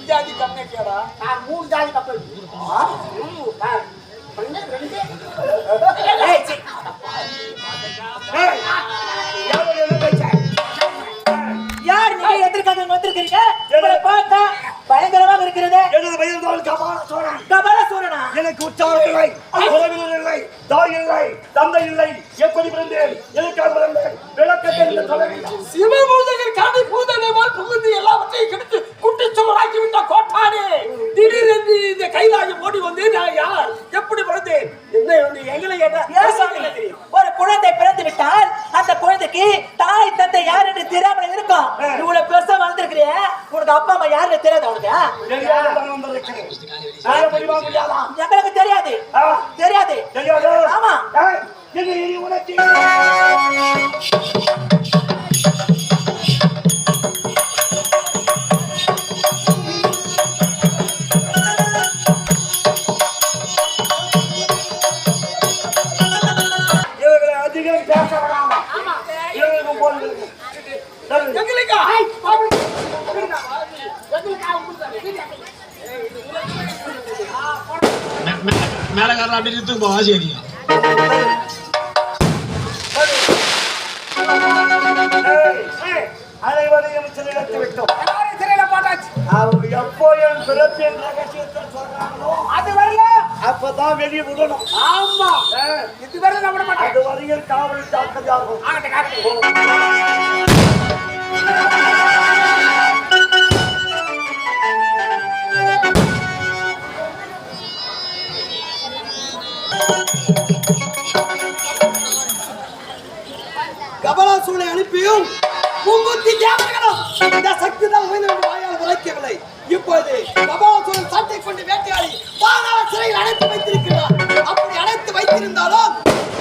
ஜாதி கம்மியாடா நான் 3 ஜாதி கப்பல் யார் நீங்க எதிர்க்காக வந்திருக்கீங்க? உங்களை பார்த்தா பயங்கரமாக இருக்கிறது. எனது பெயர் கபாலசூரனா? எனக்கு உற்சாகம் இல்லை, உறவினர் இல்லை, தாய் இல்லை, தந்தை இல்லை. எப்படி பிறந்தேன், எதற்காக பிறந்தேன், விளக்கத்தை சொல்லவில்லை. சிவபூஜைகள் காட்டி பூதனைவால் புகுந்து எல்லாவற்றையும் கெடுத்து குட்டிச்சுவராக்கி விட்ட கோட்டானே, திடீரென்று இந்த கைலாயம் ஓடி வந்து நான் யார், எப்படி பிறந்தேன், என்ன வந்து எங்களை கேட்டா தெரியும். ஒரு குழந்தை பிறந்து விட்டால் அந்த குழந்தைக்கு தாய் தந்தை யார் என்று தெரியாமல் இருக்கும். இவ்வளவு பெருசா வளர்ந்துருக்கிறிய, உனக்கு அப்பா அம்மா யாருன்னு தெரியாது. உனக்கு எங்களுக்கு தெரியாது தெரியாது தெரியாது. ஆமா உனக்கு அதிகம் பேச வராம இவங்களுக்கும் போடுங்க. மேலக்காரன் அப்படி நிறுத்துங்க ஆசிரியா. அனைவரையும் சிறையிட்டு விட்டோம். அவங்க எப்போ என் பிறப்பின் ரகசியத்தை சொல்றாங்களோ அது வரல, அப்பதான் வெளியே விடணும். ஆமா இதுவரை நம்ப மாட்டேன். அது வரையில் காவல் ஜாக்கிரதையாகும். கபாலசூரனை அனுப்பியும் பூங்குத்தி தேவர்களும் இந்த சக்தி தான் வாயால் உரைக்கவில்லை. இப்போது கபாலசூரன் சட்டை கொண்டு வேட்டையாடி பாதாள சிறையில் அடைத்து வைத்திருக்கிறார். அப்படி அடைத்து வைத்திருந்தாலும்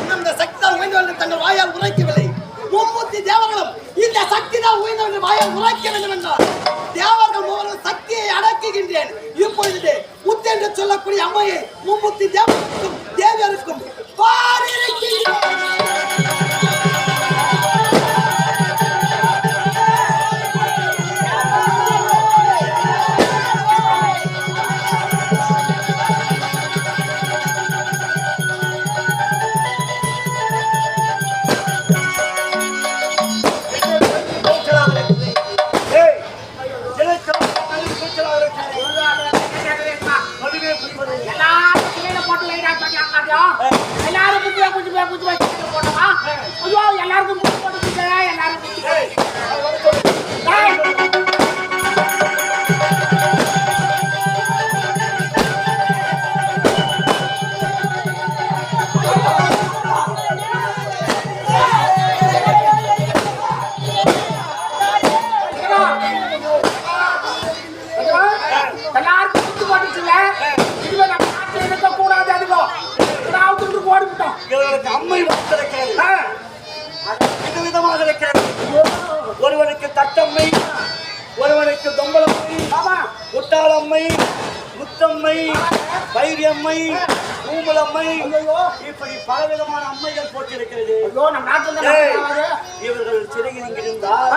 இன்னும் இந்த சக்தி தான் உயர்ந்தவர்கள் தங்கள் வாயால் உரைக்கவில்லை. மும்மூர்த்தி தேவர்களும் இந்த சக்தி தான் உயர்ந்தவர்கள் வாயால் உரைக்க வேண்டும் என்றார். தேவர்கள் மூலம் சக்தியை அடக்குகின்றேன். இப்பொழுது முத்து என்று சொல்லக்கூடிய அம்மையை மும்மூர்த்தி தேவர்களுக்கும் தேவியருக்கும் அம்மை விதமாக இருக்கிறது. ஒருவனுக்கு தட்டம்மை, ஒருவனுக்கு தொம்பலம்மை, முட்டாளம்மை, முத்தம்மை, வைரியம்மை, பூமலம்மை, இப்படி பலவிதமான அம்மைகள் போட்டிருக்கிறது. இவர்கள் சிறையில் இங்கிருந்தால்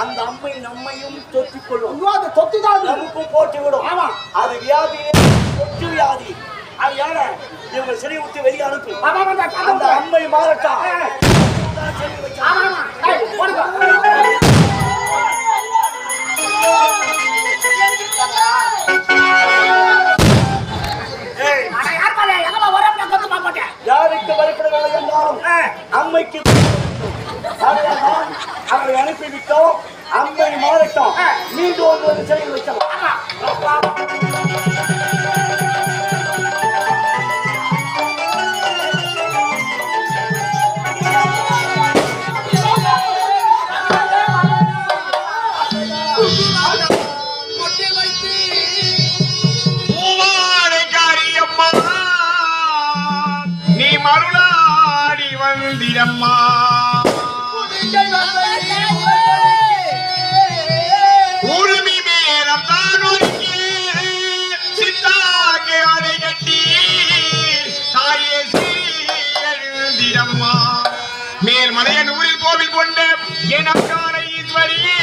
அந்த அம்மை நம்மையும் தொற்றிக் கொள்ளும். நமக்கும் போட்டிவிடும். அது வியாதி, தொற்று வியாதி. அதனால இவங்க சிறை விட்டு வெளியே அனுப்பி அந்த அம்மை மாறட்டா. யாருக்கு பயப்படவில்லை என்றாலும் அம்மைக்கு அவரை அனுப்பிவிட்டோம். அம்மை மாறட்டும், மீண்டும் ஒரு சிறையில் வைக்கலாம். மருளாடி வந்திரம்மா உரிமை மேலம் தான் சித்தாக்கு அதை கட்டி தாயே எழுந்திரம்மா மேல் மலையனூரில் கோவில் கொண்ட எனக்கான ஈஸ்வரியே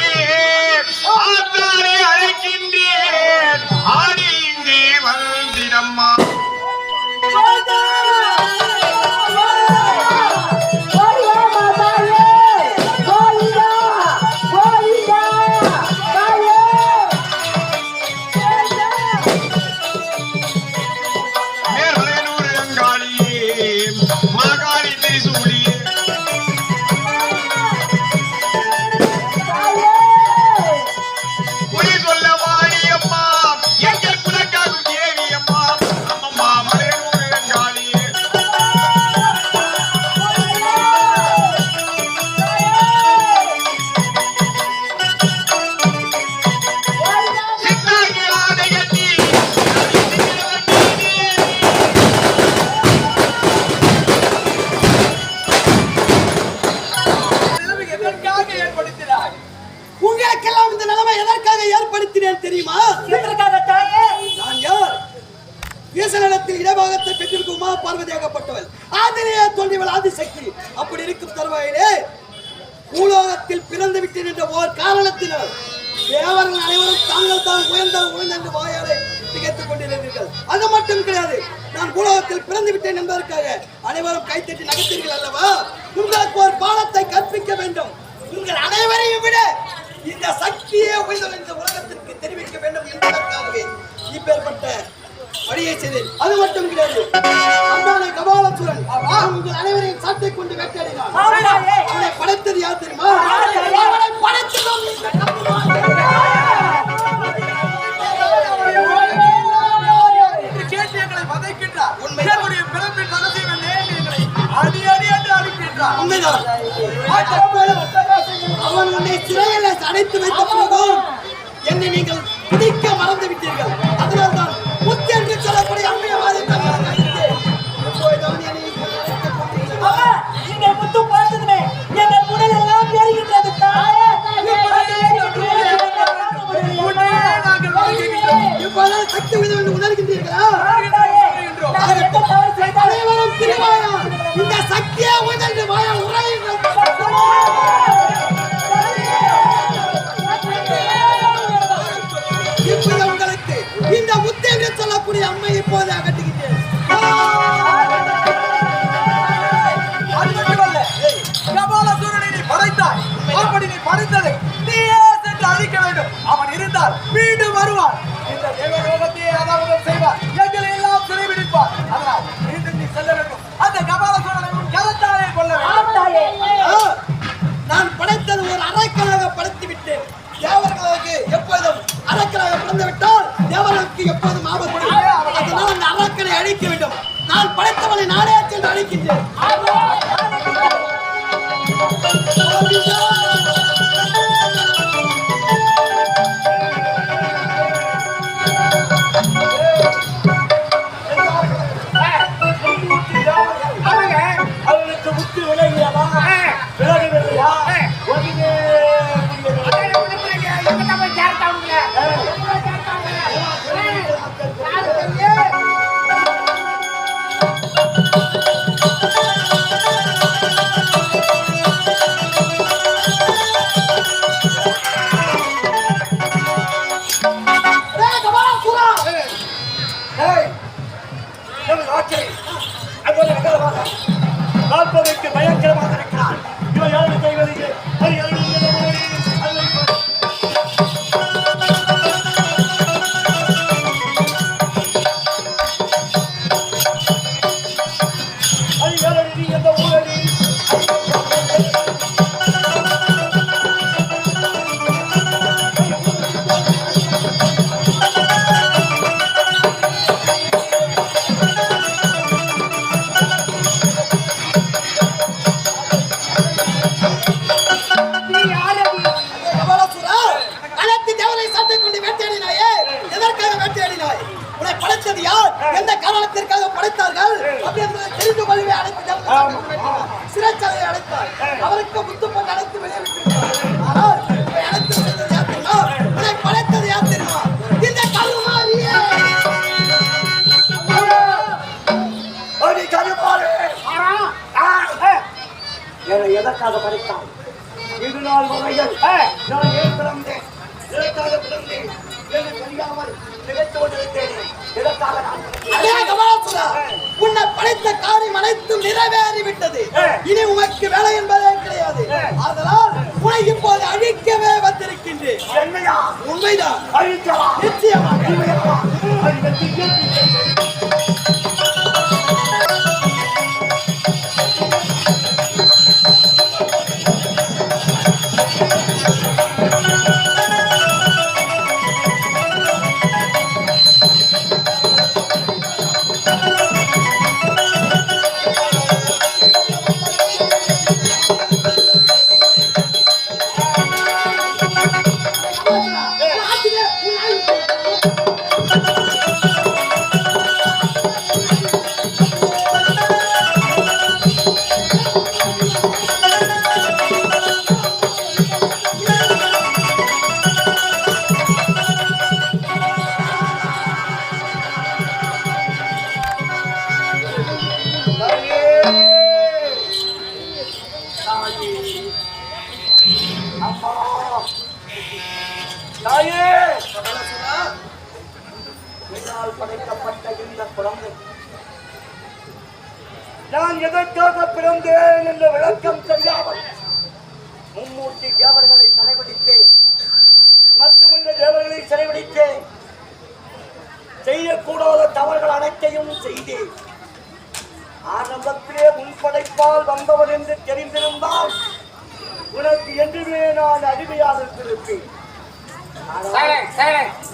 வந்திருக்கின்றேன் தெரியுமா? எதற்காக தாயே? நான் யார்? வீசநிலத்தில் இடபாகத்தை பெற்றிருக்கும் உமா பார்வதியாகப்பட்டவள். ஆதிலேயே தோன்றியவள் ஆதிசக்தி. அப்படி இருக்கும் தருவாயிலே பூலோகத்தில் பிறந்து விட்டேன் என்ற ஓர் காரணத்தினால் தேவர்கள் அனைவரும் தாங்கள் தான் உயர்ந்த என்று வாயாலே திகைத்துக் கொண்டிருந்தீர்கள். அது மட்டும் கிடையாது, நான் பூலோகத்தில் பிறந்து விட்டேன் என்பதற்காக அனைவரும் கைத்தட்டி நகைத்தீர்கள் அல்லவா? உங்களுக்கு ஒரு பாடத்தை கற்பிக்க வேண்டும். உங்கள் அனைவரையும் விட இந்த சக்தியே உயர்ந்தவள் இந்த உலகத்திற்கு தெரிவிக்க வேண்டும் என்பதற்காகவே இப்பேற்பட்ட வழியை செய்தேன். அது மட்டும் கிடையாது, அந்தானை கபாலசுரன் உங்கள் அனைவரையும் சாட்டை கொண்டு வேட்டையாடினான். அவனை படைத்தது யார் தெரியுமா? அவனை படைத்ததும் அவன் உன்னை சிறையில் அடைத்து வைத்த பிறகும் என்னை நீங்கள் பிடிக்க மறந்து விட்டீர்கள். அதனால்தான் முத்து என்று சொல்லக்கூடிய அம்மையவாதி முத்து பார்த்ததுமே எங்கள் உடல் எல்லாம் ஏறுகின்றது. இப்போது சக்தி உயர்வு உணர்கின்றீர்களா? அனைவரும் திருவாயா இந்த சக்தியை உயர்ந்து வாயா உரைகின்றது. இப்போது உங்களுக்கு இந்த முத்து என்று சொல்லக்கூடிய அம்மை இப்போது அகட்டுகின்றேன். படைத்தாய், அப்படி நீ படைத்ததை நீயே சென்று அழிக்க வேண்டும். அவன் இருந்தால் மீண்டும் வருவார். இந்த தேவலோகத்தையே அதாவது செய்வார். எங்களை எல்லாம் சிறைபிடிப்பார். அதனால் மீண்டும் நீ செல்ல வேண்டும். அந்த கபாலசூரனை கரத்தாலே கொள்ள வேண்டும். நான் படைத்தது ஒரு அரக்கனாக படைத்து விட்டேன். தேவர்களுக்கு எப்போதும் அரக்கனாக பிறந்து விட்டால் தேவர்களுக்கு எப்போதும் ஆபத்து. அதனால் அந்த அரக்கனை அழிக்க வேண்டும். நான் படைத்தவனை நானே சென்று அழிக்கின்றேன். அவனுக்கு முத்து விலகியதா? விலகவில்லையா? பார்ப்பதற்கு பயங்கரமாக இருக்கிறார். இவன் யாரு செய்வது? சிறைச்சாலையை அடைத்தார். அவருக்கு முத்து போட்டு அடைத்து வெளியே விட்டிருக்கிறார். ஆனால் உன்னை படைத்தது யார் தெரியுமா? இந்த கருமாரியே. எதற்காக படைத்தான்? இது நாள் வரையில் நான் ஏன் பிறந்தேன்? எதற்காக பிறந்தேன் என்று தெரியாமல் நினைத்து கொண்டிருந்தேன். எதற்காக நான் உன்னை படைத்த காரியம் அனைத்தும் நிறைவேறிவிட்டது. இனி உனக்கு வேலை என்பதே கிடையாது. அதனால் உன்னை இப்போது அழிக்கவே வந்திருக்கின்றேன். உண்மைதான். நிச்சயமாக தாயே கபாலசுரா, என்னால் படைக்கப்பட்ட இந்த குழந்தை நான் எதற்காக பிறந்தேன் என்ற விளக்கம் தெரியாமல் மும்மூர்த்தி தேவர்களை சிறைபிடித்தேன், மற்றுமுள்ள தேவர்களை சிறைபிடித்தேன், செய்யக்கூடாத தவறுகள் அனைத்தையும் செய்தேன். ஆரம்பத்திலே முன்படைப்பால் வந்தவன் என்று தெரிந்திருந்தால் உனக்கு என்றுமே நான் அடிமையாக இருந்திருப்பேன்.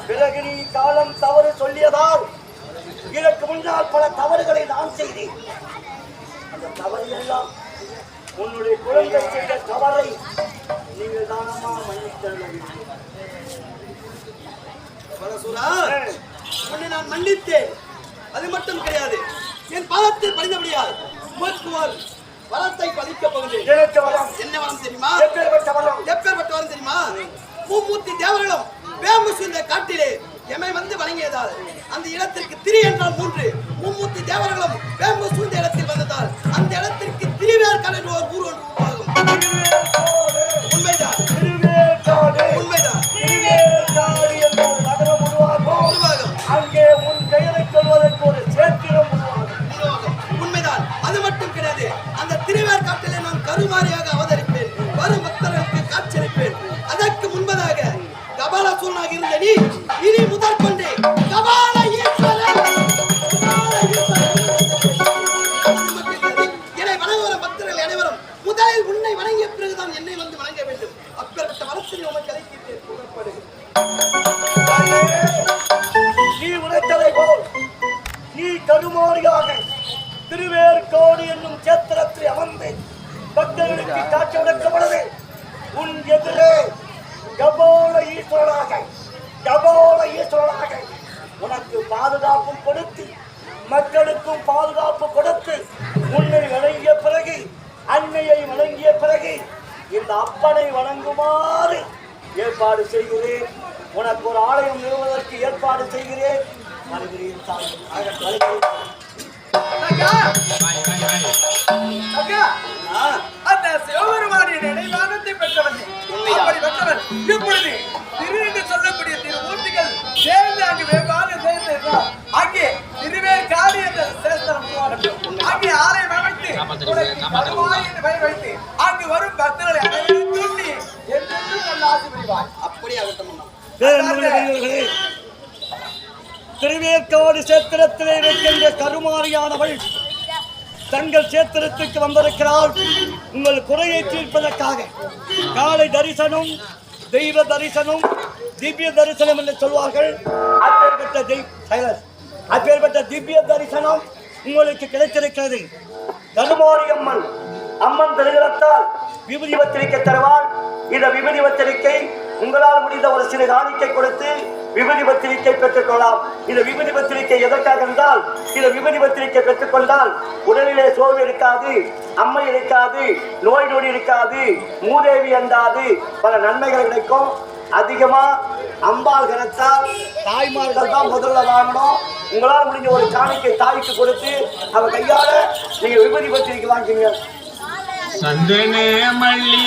பிறகு நீ காலம் தவறு சொல்லியதால் இதற்கு முன்னால் பல தவறுகளை நான் செய்தேன். அந்த தவறு எல்லாம் உன்னுடைய குழந்தை செய்த தவறை நீங்கள் தானமா மன்னித்தருள வேண்டும். கபாலசுரா, உன்னை நான் மன்னித்தேன். அது மட்டும் கிடையாது, என் பாதத்தில் படிந்தபடியால் உமக்கு ஒரு வரத்தை பதிக்கப் போகிறேன். எனக்கு வரம் என்ன வரம் தெரியுமா? எப்பேற்பட்ட வரம்? எப்பேற்பட்ட வரம் தெரியுமா? மும்மூர்த்தி தேவர்களும் வேம்பு சூழ்ந்த காட்டிலே எமை வந்து வணங்கியதால் அந்த இடத்திற்கு திரி என்றால் 3. மும்மூர்த்தி தேவர்களும் வேம்பு சூழ்ந்த இடத்தில் வந்ததால் அந்த இடத்திற்கு திரிவேற்காடு என்ற ஒரு ஊர் ஒன்று உருவாகும். உண்மைதான், உண்மைதான். திருவேற்காடு என்ற ஒரு நகரம் உருவாகும். அங்கே உன் பெயரை சொல்வதற்கு ஒரு சேத்திரம் உருவாகும். உண்மைதான். அது மட்டும் கிடையாது, அந்த திருவேற்காட்டிலே நான் கருமாரியாக அவதரிப்பேன், வரும் பக்தர்களுக்கு காட்சியளிப்பேன். அதற்கு முன்பதாக கபாலசூரனாக இருந்த நீ இனி முதற்கொண்டு கபால ஈஸ்வரன், கபால ஈஸ்வரன். அது மட்டும் கிடையாது, என்னை வணங்க வரும் பக்தர்கள் அனைவரும் முதலில் உன்னை வணங்கிய பிறகுதான் என்னை வந்து வணங்க வேண்டும். அப்பேற்பட்ட வரத்தில் உமக்கு அழைக்கின்றேன். புறப்படு. நீ உரைத்ததை போல் நீ கருமாரியாக திருவேற்காடு என்னும் சேத்திரத்தில் அமர்ந்து பக்தர்களுக்கு காட்சி அளிக்கப்படுது. உன் எதிரே கபால ஈஸ்வரனாக உனக்கு பாதுகாப்பும் கொடுத்து மக்களுக்கும் பாதுகாப்பு கொடுத்து உன்னை வணங்கிய பிறகு அன்னையை வணங்கிய பிறகு இந்த அப்பனை வணங்குமாறு ஏற்பாடு செய்கிறேன். உனக்கு ஒரு ஆலயம் நிறுவுவதற்கு ஏற்பாடு செய்கிறேன். வருகிறேன் தாய். அந்த சிவபெருமானின் நினைவானத்தை பெற்றவன் அப்படி பெற்றவன் இப்பொழுது திரு என்று சொல்லக்கூடிய திருமூர்த்திகள் சேர்ந்து அங்கு வெவ்வாறு சேர்ந்து அங்கே திருவேற்காடு என்ற சேஸ்திரம் உருவாகட்டும். அங்கே ஆலயம் அமைத்து வருவாய் என்று பெயர் வைத்து அங்கு வரும் பக்தர்களை அனைவரும் தூண்டி என்றென்றும் நல்ல ஆசி புரிவாய். அப்படியே ஆகட்டும். திருவேற்காடு சேத்திரத்திலே இருக்கின்ற கருமாரியானவள் தங்கள் சேத்திரத்துக்கு வந்திருக்கிறாள். உங்கள் குறையை தீர்ப்பதற்காக காலை தரிசனம், தெய்வ தரிசனம், திவ்ய தரிசனம் என்று சொல்வார்கள். அப்பேற்பட்ட திவ்ய தரிசனம் உங்களுக்கு கிடைத்திருக்கிறது. கருமாரி அம்மன் திருவிழத்தால் விபூதி பத்திரிகை தருவாள். இந்த விபூதி பத்திரிகை உங்களால் முடிந்த ஒரு சிறு காணிக்கை கொடுத்து விபூதி பத்திரிகை பெற்றுக்கொள்ளலாம். இந்த விபூதி பத்திரிகை எதற்காக என்றால், இந்த விபூதி பத்திரிகை பெற்றுக்கொண்டால் உடலிலே சோர்வு இருக்காது, அம்மை இருக்காது, நோய் நொடி இருக்காது, மூதேவி அண்டாது, பல நன்மைகள் கிடைக்கும். அதிகமா அம்பாள் கரத்தால் தாய்மார்கள் தான் முதல்ல வாங்கணும். உங்களால் முடிஞ்ச ஒரு காணிக்கை தாய்க்கு கொடுத்து அவ கையால நீங்க விபூதி பத்திரிகை வாங்கிங்க. சந்தன மல்லி